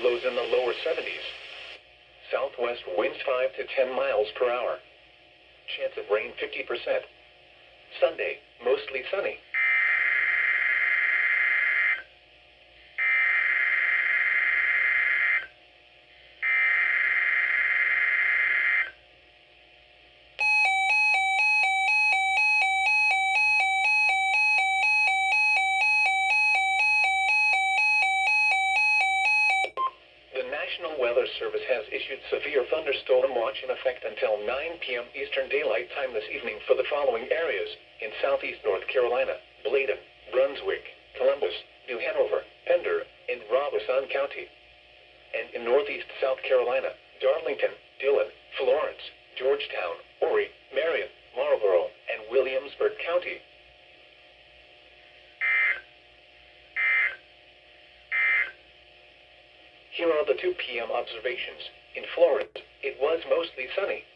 lows in the lower 70s. Southwest winds 5 to 10 miles per hour. Chance of rain 50%. Sunday, mostly sunny. The National Weather Service has issued severe thunderstorm watch in effect until 9 p.m. Eastern Daylight Time this evening for the following areas: in southeast North Carolina, Bladen, Brunswick, Columbus, New Hanover, Pender, and Robeson County. And in northeast South Carolina, Darlington, Dillon, Florence, Georgetown, Horry, Marion, Marlborough, and Williamsburg County. Here are the 2 p.m. observations. In Florence, it was mostly sunny.